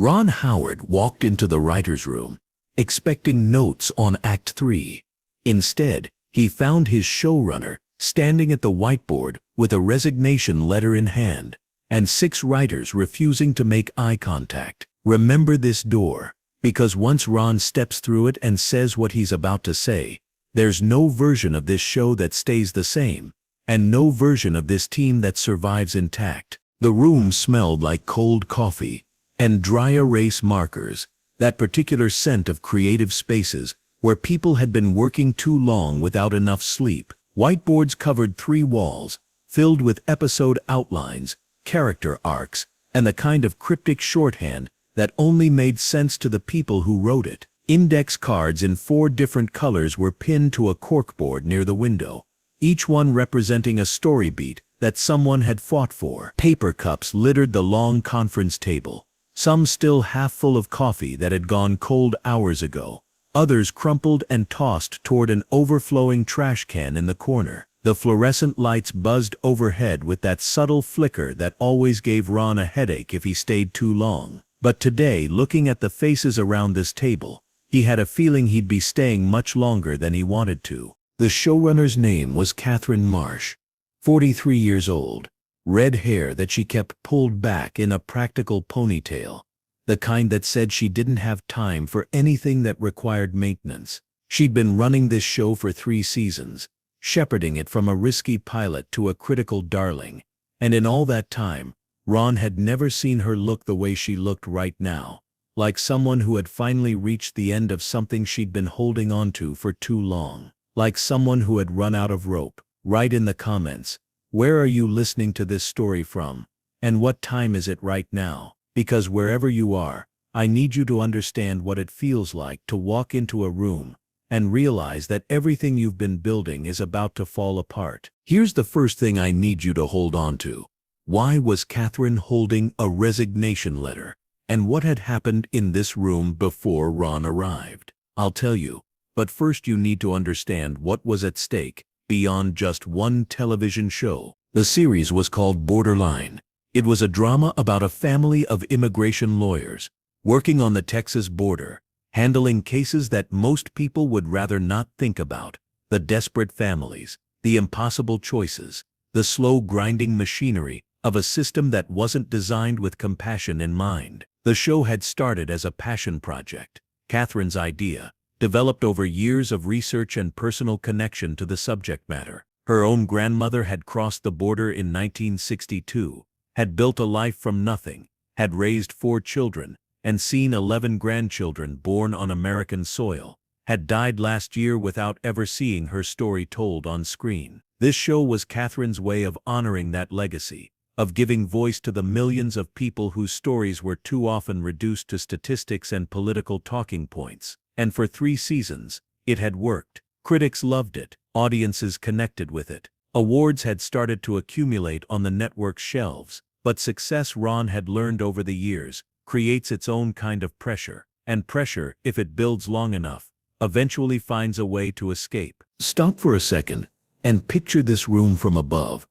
Ron Howard walked into the writer's room, expecting notes on Act 3. Instead, he found his showrunner standing at the whiteboard with a resignation letter in hand, and 6 writers refusing to make eye contact. Remember this door, because once Ron steps through it and says what he's about to say, there's no version of this show that stays the same, and no version of this team that survives intact. The room smelled like cold coffee and dry erase markers, that particular scent of creative spaces where people had been working too long without enough sleep. Whiteboards covered 3 walls, filled with episode outlines, character arcs, and the kind of cryptic shorthand that only made sense to the people who wrote it. Index cards in 4 different colors were pinned to a corkboard near the window, each one representing a story beat that someone had fought for. Paper cups littered the long conference table, some still half full of coffee that had gone cold hours ago, others crumpled and tossed toward an overflowing trash can in the corner. The fluorescent lights buzzed overhead with that subtle flicker that always gave Ron a headache if he stayed too long. But today, looking at the faces around this table, he had a feeling he'd be staying much longer than he wanted to. The showrunner's name was Catherine Marsh, 43 years old, red hair that she kept pulled back in a practical ponytail, the kind that said she didn't have time for anything that required maintenance. She'd been running this show for 3 seasons, shepherding it from a risky pilot to a critical darling, and in all that time, Ron had never seen her look the way she looked right now, like someone who had finally reached the end of something she'd been holding on to for too long, like someone who had run out of rope. Write in the comments, where are you listening to this story from, and what time is it right now? Because wherever you are, I need you to understand what it feels like to walk into a room and realize that everything you've been building is about to fall apart. Here's the first thing I need you to hold on to. Why was Catherine holding a resignation letter? And what had happened in this room before Ron arrived? I'll tell you, but first you need to understand what was at stake beyond just one television show. The series was called Borderline. It was a drama about a family of immigration lawyers working on the Texas border, handling cases that most people would rather not think about: the desperate families, the impossible choices, the slow grinding machinery of a system that wasn't designed with compassion in mind. The show had started as a passion project, Catherine's idea, developed over years of research and personal connection to the subject matter. Her own grandmother had crossed the border in 1962, had built a life from nothing, had raised 4 children, and seen 11 grandchildren born on American soil, had died last year without ever seeing her story told on screen. This show was Catherine's way of honoring that legacy, of giving voice to the millions of people whose stories were too often reduced to statistics and political talking points. And for 3 seasons, it had worked. Critics loved it, audiences connected with it. Awards had started to accumulate on the network's shelves, but success, Ron had learned over the years, creates its own kind of pressure, and pressure, if it builds long enough, eventually finds a way to escape. Stop for a second and picture this room from above,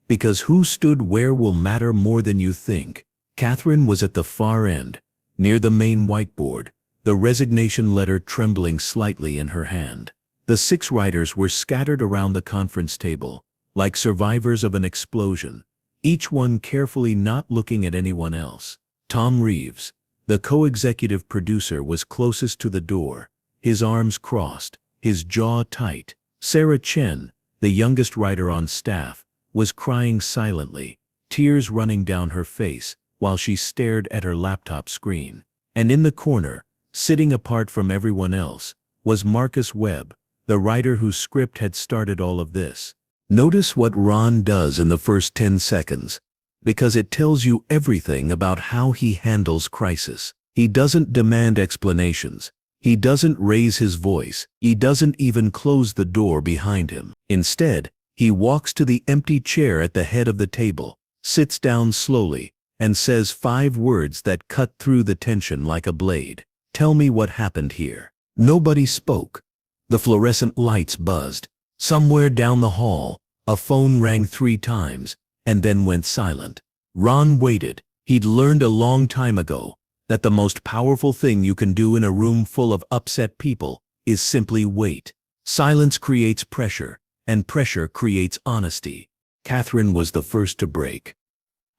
because who stood where will matter more than you think. Catherine was at the far end, near the main whiteboard, the resignation letter trembling slightly in her hand. The 6 writers were scattered around the conference table, like survivors of an explosion, each one carefully not looking at anyone else. Tom Reeves, the co-executive producer, was closest to the door, his arms crossed, his jaw tight. Sarah Chen, the youngest writer on staff, was crying silently, tears running down her face while she stared at her laptop screen. And in the corner, sitting apart from everyone else, was Marcus Webb, the writer whose script had started all of this. Notice what Ron does in the first 10 seconds, because it tells you everything about how he handles crisis. He doesn't demand explanations. He doesn't raise his voice. He doesn't even close the door behind him. Instead, he walks to the empty chair at the head of the table, sits down slowly, and says 5 words that cut through the tension like a blade. Tell me what happened here. Nobody spoke. The fluorescent lights buzzed. Somewhere down the hall, a phone rang 3 times, and then went silent. Ron waited. He'd learned a long time ago that the most powerful thing you can do in a room full of upset people is simply wait. Silence creates pressure, and pressure creates honesty. Catherine was the first to break.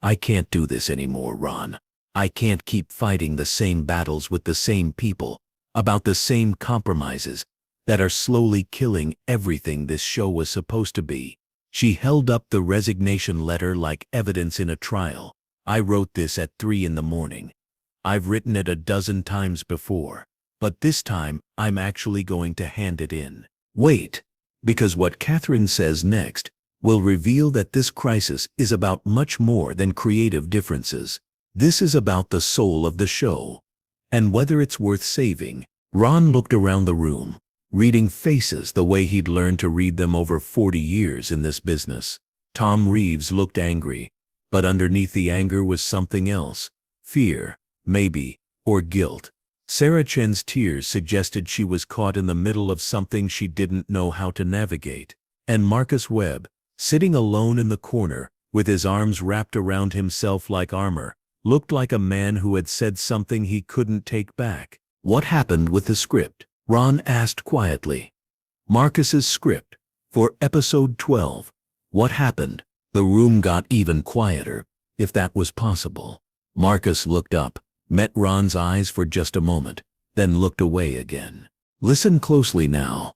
I can't do this anymore, Ron. I can't keep fighting the same battles with the same people, about the same compromises that are slowly killing everything this show was supposed to be. She held up the resignation letter like evidence in a trial. I wrote this at 3 in the morning. I've written it a dozen times before, but this time I'm actually going to hand it in. Wait, because what Catherine says next will reveal that this crisis is about much more than creative differences. This is about the soul of the show, and whether it's worth saving. Ron looked around the room, reading faces the way he'd learned to read them over 40 years in this business. Tom Reeves looked angry, but underneath the anger was something else. Fear, maybe, or guilt. Sarah Chen's tears suggested she was caught in the middle of something she didn't know how to navigate. And Marcus Webb, sitting alone in the corner, with his arms wrapped around himself like armor, looked like a man who had said something he couldn't take back. What happened with the script? Ron asked quietly. Marcus's script, for episode 12. What happened? The room got even quieter, if that was possible. Marcus looked up, met Ron's eyes for just a moment, then looked away again. Listen closely now,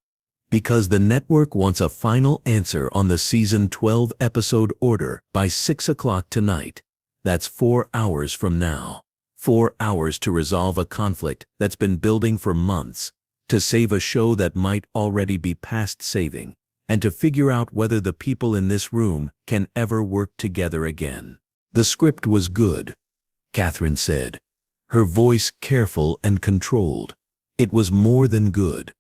because the network wants a final answer on the season 12 episode order by 6 o'clock tonight. That's 4 hours from now. 4 hours to resolve a conflict that's been building for months, to save a show that might already be past saving, and to figure out whether the people in this room can ever work together again. The script was good, Catherine said, her voice careful and controlled. It was more than good.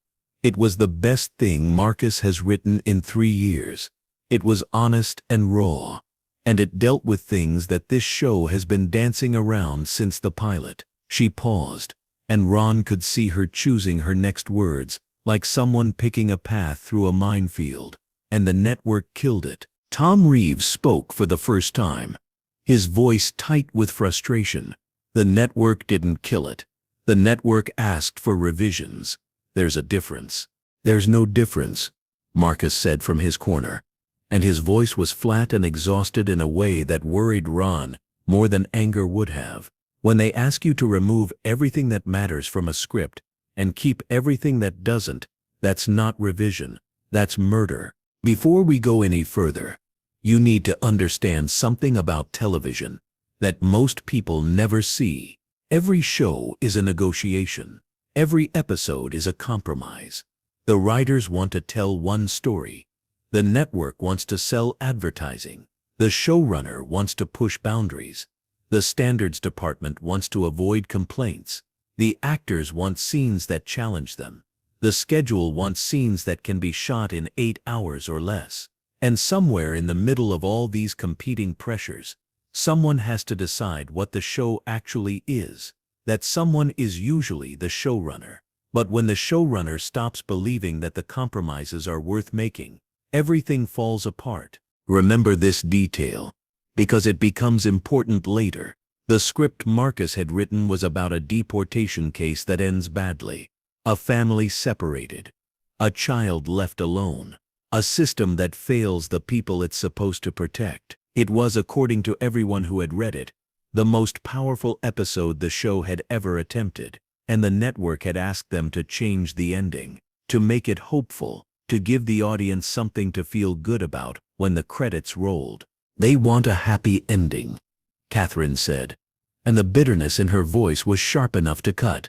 It was the best thing Marcus has written in 3 years. It was honest and raw, and it dealt with things that this show has been dancing around since the pilot. She paused, and Ron could see her choosing her next words, like someone picking a path through a minefield. And the network killed it. Tom Reeves spoke for the first time, his voice tight with frustration. The network didn't kill it. The network asked for revisions. There's a difference. There's no difference, Marcus said from his corner, and his voice was flat and exhausted in a way that worried Ron more than anger would have. When they ask you to remove everything that matters from a script and keep everything that doesn't, that's not revision, that's murder. Before we go any further, you need to understand something about television that most people never see. Every show is a negotiation. Every episode is a compromise. The writers want to tell one story. The network wants to sell advertising. The showrunner wants to push boundaries. The standards department wants to avoid complaints. The actors want scenes that challenge them. The schedule wants scenes that can be shot in 8 hours or less. And somewhere in the middle of all these competing pressures, someone has to decide what the show actually is. That someone is usually the showrunner. But when the showrunner stops believing that the compromises are worth making, everything falls apart. Remember this detail, because it becomes important later. The script Marcus had written was about a deportation case that ends badly. A family separated. A child left alone. A system that fails the people it's supposed to protect. It was, according to everyone who had read it, the most powerful episode the show had ever attempted, and the network had asked them to change the ending, to make it hopeful, to give the audience something to feel good about when the credits rolled. They want a happy ending, Catherine said, and the bitterness in her voice was sharp enough to cut.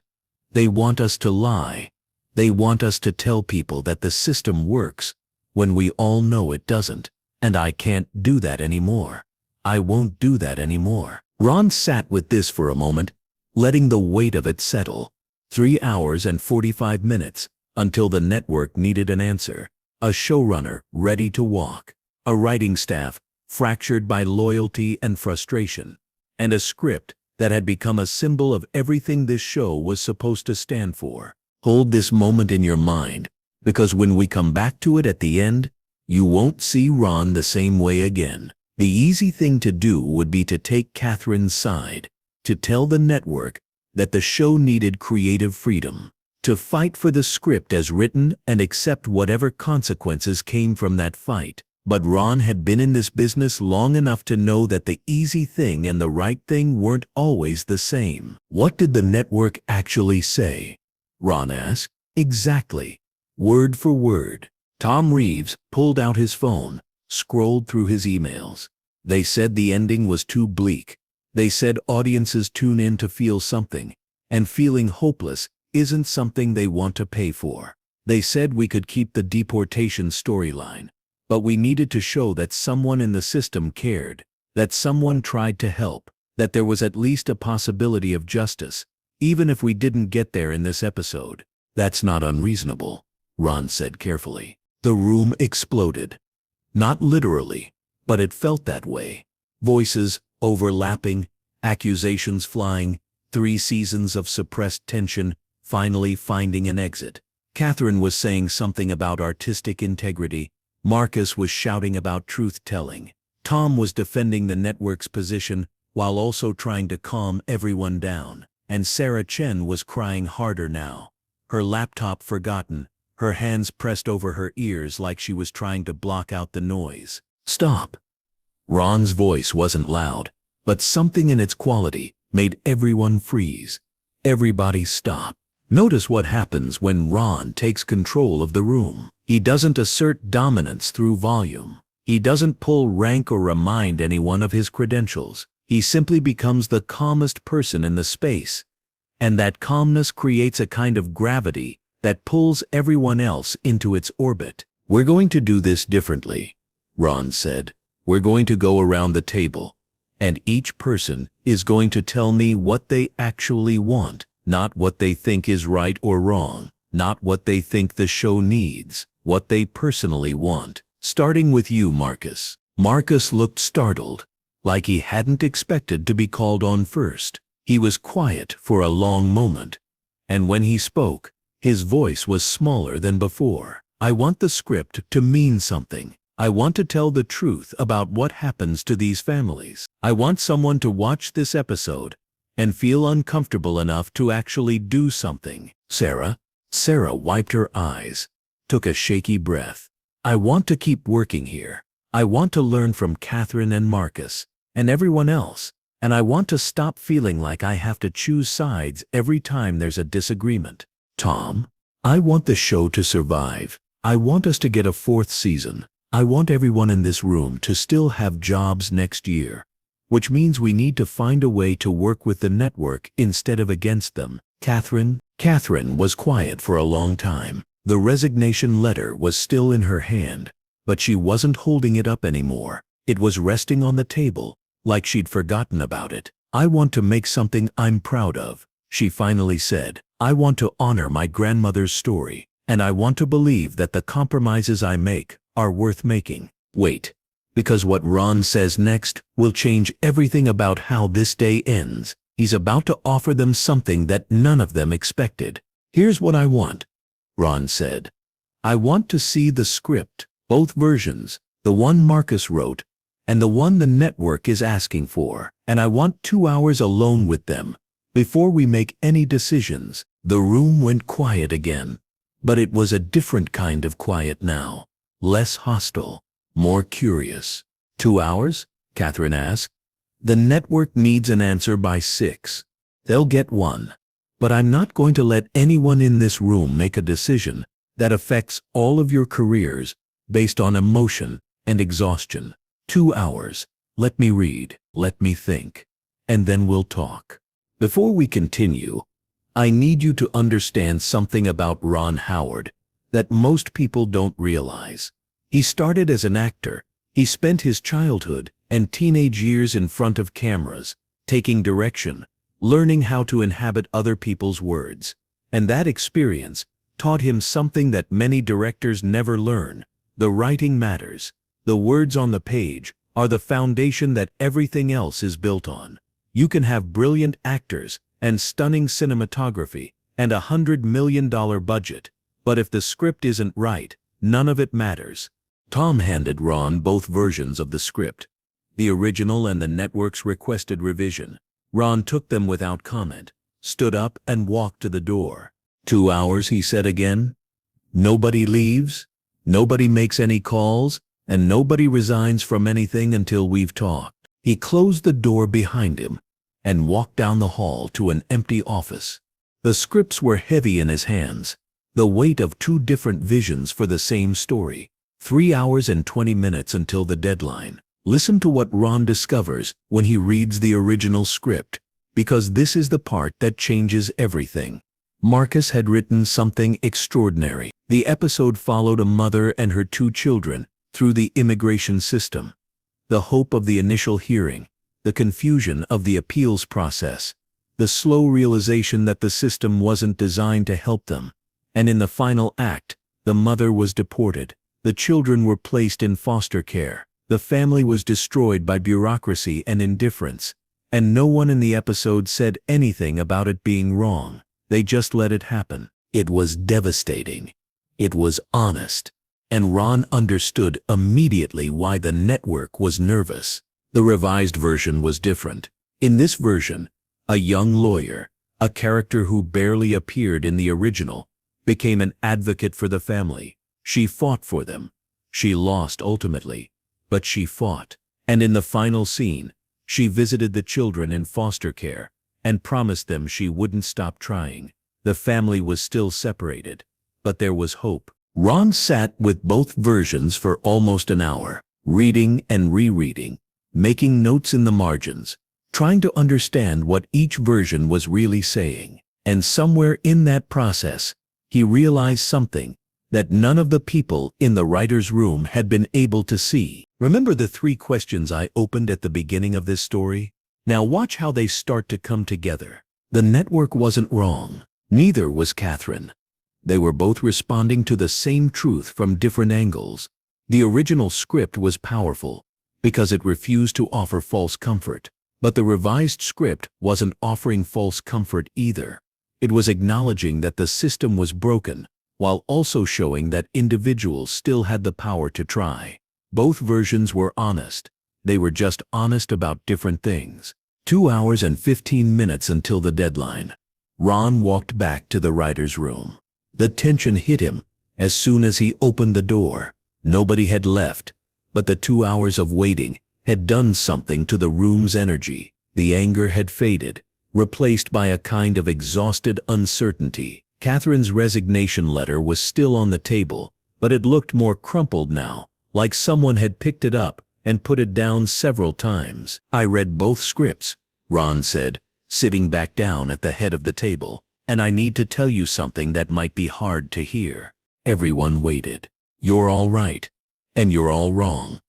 They want us to lie. They want us to tell people that the system works, when we all know it doesn't. And I can't do that anymore. I won't do that anymore. Ron sat with this for a moment, letting the weight of it settle. 3 hours and 45 minutes, until the network needed an answer. A showrunner ready to walk. A writing staff fractured by loyalty and frustration. And a script that had become a symbol of everything this show was supposed to stand for. Hold this moment in your mind, because when we come back to it at the end, you won't see Ron the same way again. The easy thing to do would be to take Catherine's side, to tell the network that the show needed creative freedom to fight for the script as written and accept whatever consequences came from that fight. But Ron had been in this business long enough to know that the easy thing and the right thing weren't always the same. What did the network actually say? Ron asked. Exactly. Word for word. Tom Reeves pulled out his phone, scrolled through his emails. They said the ending was too bleak. They said audiences tune in to feel something, and feeling hopeless isn't something they want to pay for. They said we could keep the deportation storyline, but we needed to show that someone in the system cared, that someone tried to help, that there was at least a possibility of justice, even if we didn't get there in this episode. That's not unreasonable, Ron said carefully. The room exploded. Not literally, but it felt that way. Voices overlapping, accusations flying, 3 seasons of suppressed tension, finally finding an exit. Catherine was saying something about artistic integrity. Marcus was shouting about truth-telling. Tom was defending the network's position while also trying to calm everyone down. And Sarah Chen was crying harder now. Her laptop forgotten, her hands pressed over her ears like she was trying to block out the noise. Stop. Ron's voice wasn't loud, but something in its quality made everyone freeze. Everybody stop. Notice what happens when Ron takes control of the room. He doesn't assert dominance through volume. He doesn't pull rank or remind anyone of his credentials. He simply becomes the calmest person in the space. And that calmness creates a kind of gravity that pulls everyone else into its orbit. We're going to do this differently, Ron said. We're going to go around the table, and each person is going to tell me what they actually want, not what they think is right or wrong, not what they think the show needs, what they personally want. Starting with you, Marcus. Marcus looked startled, like he hadn't expected to be called on first. He was quiet for a long moment, and when he spoke, his voice was smaller than before. I want the script to mean something. I want to tell the truth about what happens to these families. I want someone to watch this episode and feel uncomfortable enough to actually do something. Sarah wiped her eyes, took a shaky breath. I want to keep working here. I want to learn from Catherine and Marcus and everyone else, and I want to stop feeling like I have to choose sides every time there's a disagreement. Tom, I want the show to survive. I want us to get a 4th season. I want everyone in this room to still have jobs next year, which means we need to find a way to work with the network instead of against them. Catherine was quiet for a long time. The resignation letter was still in her hand, but she wasn't holding it up anymore. It was resting on the table, like she'd forgotten about it. I want to make something I'm proud of, she finally said. I want to honor my grandmother's story, and I want to believe that the compromises I make are worth making. Wait, because what Ron says next will change everything about how this day ends. He's about to offer them something that none of them expected. Here's what I want, Ron said. I want to see the script, both versions, the one Marcus wrote and the one the network is asking for, and I want 2 hours alone with them before we make any decisions. The room went quiet again, but it was a different kind of quiet now. Less hostile, more curious. 2 hours? Catherine asked. The network needs an answer by 6. They'll get one. But I'm not going to let anyone in this room make a decision that affects all of your careers based on emotion and exhaustion. 2 hours. Let me read, let me think, and then we'll talk. Before we continue, I need you to understand something about Ron Howard that most people don't realize. He started as an actor. He spent his childhood and teenage years in front of cameras, taking direction, learning how to inhabit other people's words. And that experience taught him something that many directors never learn. The writing matters. The words on the page are the foundation that everything else is built on. You can have brilliant actors and stunning cinematography and $100 million budget, but if the script isn't right, none of it matters. Tom handed Ron both versions of the script, the original and the network's requested revision. Ron took them without comment, stood up and walked to the door. 2 hours, he said again. Nobody leaves, nobody makes any calls, and nobody resigns from anything until we've talked. He closed the door behind him and walked down the hall to an empty office. The scripts were heavy in his hands, the weight of 2 different visions for the same story. 3 hours and 20 minutes until the deadline. Listen to what Ron discovers when he reads the original script, because this is the part that changes everything. Marcus had written something extraordinary. The episode followed a mother and her 2 children through the immigration system. The hope of the initial hearing, the confusion of the appeals process, the slow realization that the system wasn't designed to help them. And in the final act, the mother was deported. The children were placed in foster care. The family was destroyed by bureaucracy and indifference. And no one in the episode said anything about it being wrong. They just let it happen. It was devastating. It was honest. And Ron understood immediately why the network was nervous. The revised version was different. In this version, a young lawyer, a character who barely appeared in the original, became an advocate for the family. She fought for them. She lost ultimately, but she fought. And in the final scene, she visited the children in foster care and promised them she wouldn't stop trying. The family was still separated, but there was hope. Ron sat with both versions for almost an hour, reading and rereading, making notes in the margins, trying to understand what each version was really saying. And somewhere in that process, he realized something that none of the people in the writer's room had been able to see. Remember the 3 questions I opened at the beginning of this story? Now watch how they start to come together. The network wasn't wrong. Neither was Catherine. They were both responding to the same truth from different angles. The original script was powerful because it refused to offer false comfort. But the revised script wasn't offering false comfort either. It was acknowledging that the system was broken, while also showing that individuals still had the power to try. Both versions were honest. They were just honest about different things. 2 hours and 15 minutes until the deadline. Ron walked back to the writer's room. The tension hit him as soon as he opened the door. Nobody had left, but the 2 hours of waiting had done something to the room's energy. The anger had faded, replaced by a kind of exhausted uncertainty. Catherine's resignation letter was still on the table, but it looked more crumpled now, like someone had picked it up and put it down several times. I read both scripts, Ron said, sitting back down at the head of the table, and I need to tell you something that might be hard to hear. Everyone waited. You're all right, and you're all wrong.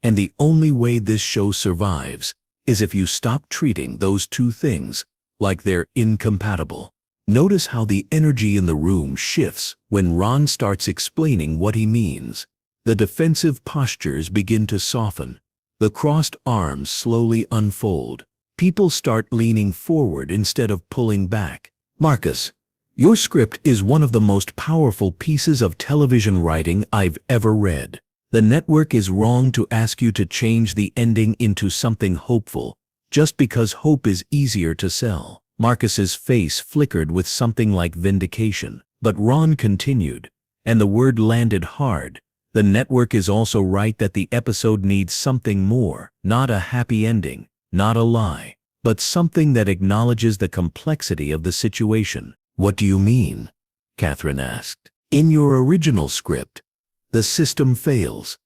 And the only way this show survives is if you stop treating those 2 things like they're incompatible. Notice how the energy in the room shifts when Ron starts explaining what he means. The defensive postures begin to soften. The crossed arms slowly unfold. People start leaning forward instead of pulling back. Marcus, your script is one of the most powerful pieces of television writing I've ever read. The network is wrong to ask you to change the ending into something hopeful, just because hope is easier to sell. Marcus's face flickered with something like vindication, but Ron continued, and the word landed hard. The network is also right that the episode needs something more, not a happy ending, not a lie, but something that acknowledges the complexity of the situation. What do you mean? Catherine asked. In your original script, the system fails.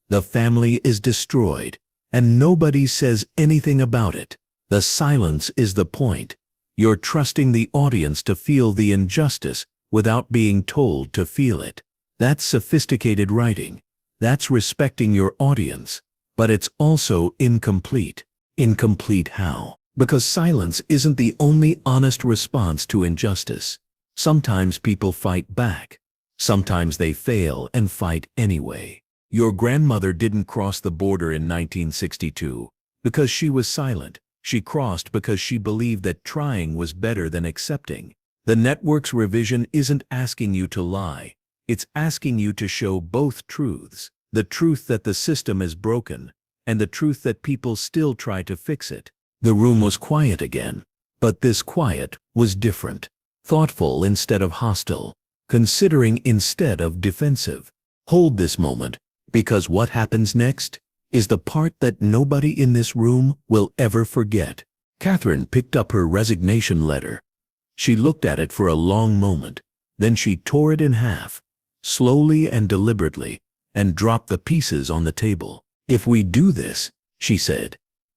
The family is destroyed, and nobody says anything about it. The silence is the point. You're trusting the audience to feel the injustice without being told to feel it. That's sophisticated writing. That's respecting your audience. But it's also incomplete. Incomplete how? Because silence isn't the only honest response to injustice. Sometimes people fight back. Sometimes they fail and fight anyway. Your grandmother didn't cross the border in 1962 because she was silent. She crossed because she believed that trying was better than accepting. The network's revision isn't asking you to lie. It's asking you to show both truths. The truth that the system is broken, and the truth that people still try to fix it. The room was quiet again. But this quiet was different. Thoughtful instead of hostile. Considering instead of defensive. Hold this moment, because what happens next is the part that nobody in this room will ever forget. Catherine picked up her resignation letter. She looked at it for a long moment. Then she tore it in half, slowly and deliberately, and dropped the pieces on the table. If we do this, she said,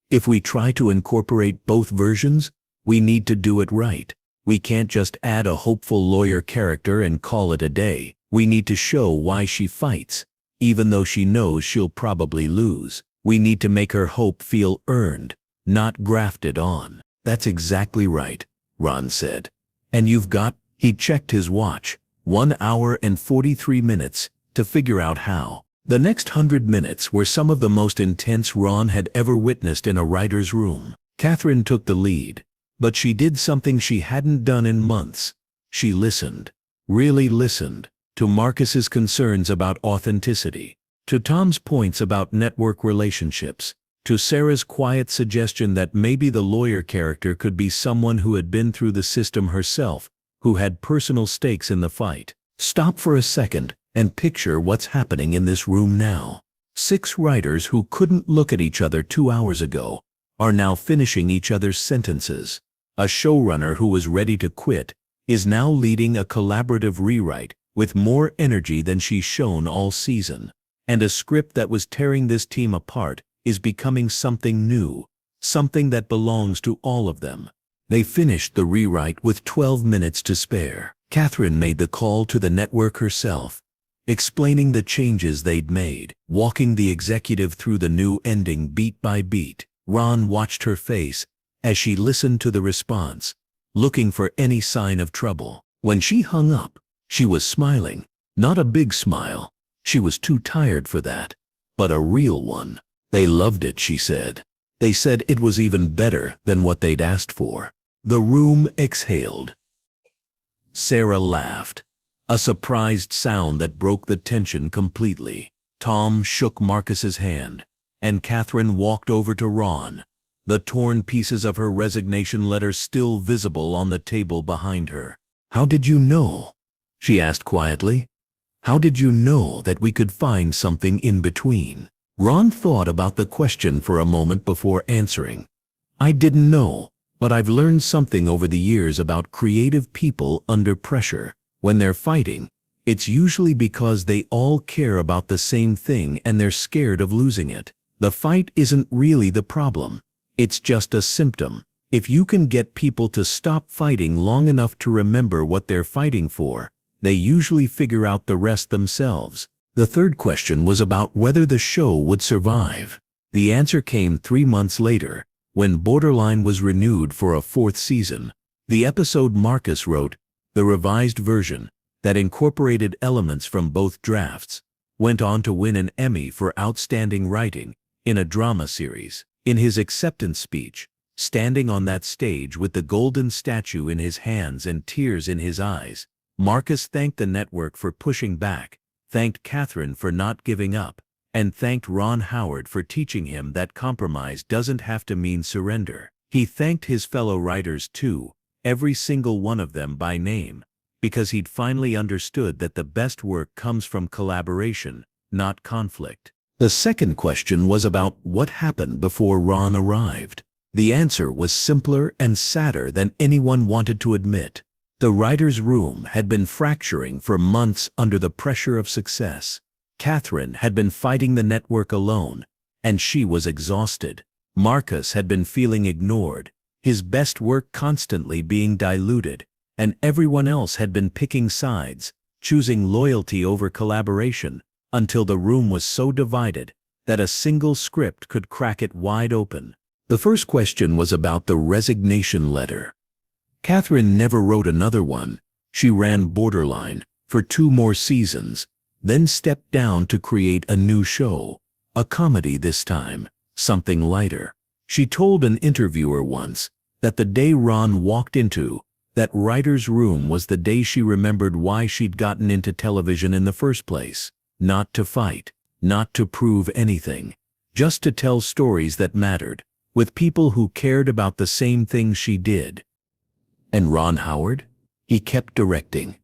if we try to incorporate both versions, we need to do it right. We can't just add a hopeful lawyer character and call it a day. We need to show why she fights, even though she knows she'll probably lose. We need to make her hope feel earned, not grafted on. That's exactly right, Ron said. And you've got, he checked his watch, 1 hour and 43 minutes to figure out how. The next 100 minutes were some of the most intense Ron had ever witnessed in a writer's room. Catherine took the lead, but she did something she hadn't done in months. She listened, really listened, to Marcus's concerns about authenticity, to Tom's points about network relationships, to Sarah's quiet suggestion that maybe the lawyer character could be someone who had been through the system herself, who had personal stakes in the fight. Stop for a second and picture what's happening in this room now. 6 writers who couldn't look at each other 2 hours ago are now finishing each other's sentences. A showrunner who was ready to quit is now leading a collaborative rewrite with more energy than she's shown all season. And a script that was tearing this team apart is becoming something new, something that belongs to all of them. They finished the rewrite with 12 minutes to spare. Catherine made the call to the network herself, explaining the changes they'd made, walking the executive through the new ending beat by beat. Ron watched her face as she listened to the response, looking for any sign of trouble. When she hung up, she was smiling, not a big smile. She was too tired for that, but a real one. They loved it, she said. They said it was even better than what they'd asked for. The room exhaled. Sarah laughed, a surprised sound that broke the tension completely. Tom shook Marcus's hand, and Catherine walked over to Ron, the torn pieces of her resignation letter still visible on the table behind her. "How did you know?" she asked quietly. "How did you know that we could find something in between?" Ron thought about the question for a moment before answering. "I didn't know, but I've learned something over the years about creative people under pressure. When they're fighting, it's usually because they all care about the same thing and they're scared of losing it. The fight isn't really the problem. It's just a symptom. If you can get people to stop fighting long enough to remember what they're fighting for, they usually figure out the rest themselves." The third question was about whether the show would survive. The answer came 3 months later, when Borderline was renewed for a 4th season. The episode Marcus wrote, the revised version, that incorporated elements from both drafts, went on to win an Emmy for Outstanding Writing in a Drama Series. In his acceptance speech, standing on that stage with the golden statue in his hands and tears in his eyes, Marcus thanked the network for pushing back, thanked Catherine for not giving up, and thanked Ron Howard for teaching him that compromise doesn't have to mean surrender. He thanked his fellow writers too, every single one of them by name, because he'd finally understood that the best work comes from collaboration, not conflict. The second question was about what happened before Ron arrived. The answer was simpler and sadder than anyone wanted to admit. The writer's room had been fracturing for months under the pressure of success. Catherine had been fighting the network alone, and she was exhausted. Marcus had been feeling ignored, his best work constantly being diluted, and everyone else had been picking sides, choosing loyalty over collaboration, until the room was so divided that a single script could crack it wide open. The first question was about the resignation letter. Catherine never wrote another one. She ran Borderline for 2 more seasons, then stepped down to create a new show, a comedy this time, something lighter. She told an interviewer once that the day Ron walked into that writer's room was the day she remembered why she'd gotten into television in the first place. Not to fight, not to prove anything, just to tell stories that mattered, with people who cared about the same things she did. And Ron Howard? He kept directing.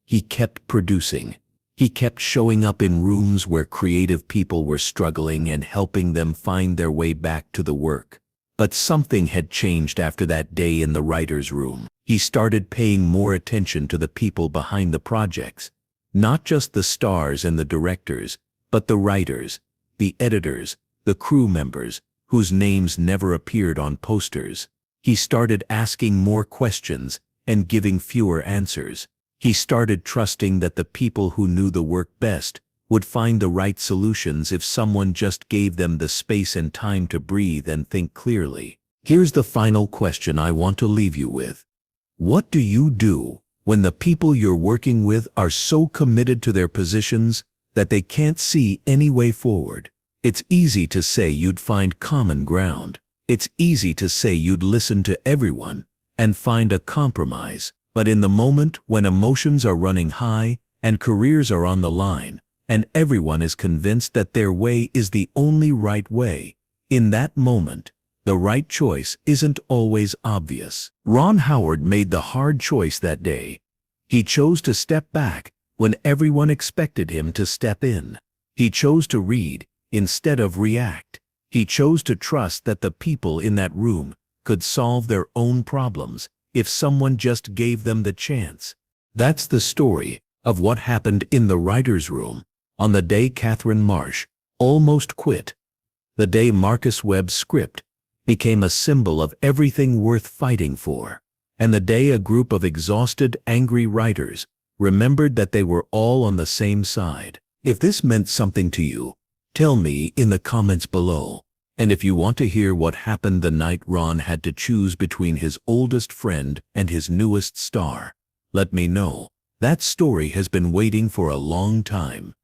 He kept producing. He kept showing up in rooms where creative people were struggling and helping them find their way back to the work. But something had changed after that day in the writer's room. He started paying more attention to the people behind the projects. Not just the stars and the directors, but the writers, the editors, the crew members, whose names never appeared on posters. He started asking more questions and giving fewer answers. He started trusting that the people who knew the work best would find the right solutions if someone just gave them the space and time to breathe and think clearly. Here's the final question I want to leave you with. What do you do when the people you're working with are so committed to their positions that they can't see any way forward? It's easy to say you'd find common ground. It's easy to say you'd listen to everyone and find a compromise. But in the moment when emotions are running high and careers are on the line, and everyone is convinced that their way is the only right way, in that moment, the right choice isn't always obvious. Ron Howard made the hard choice that day. He chose to step back when everyone expected him to step in. He chose to read instead of react. He chose to trust that the people in that room could solve their own problems if someone just gave them the chance. That's the story of what happened in the writer's room on the day Catherine Marsh almost quit. The day Marcus Webb's script became a symbol of everything worth fighting for. And the day a group of exhausted, angry writers remembered that they were all on the same side. If this meant something to you, tell me in the comments below. And if you want to hear what happened the night Ron had to choose between his oldest friend and his newest star, let me know. That story has been waiting for a long time.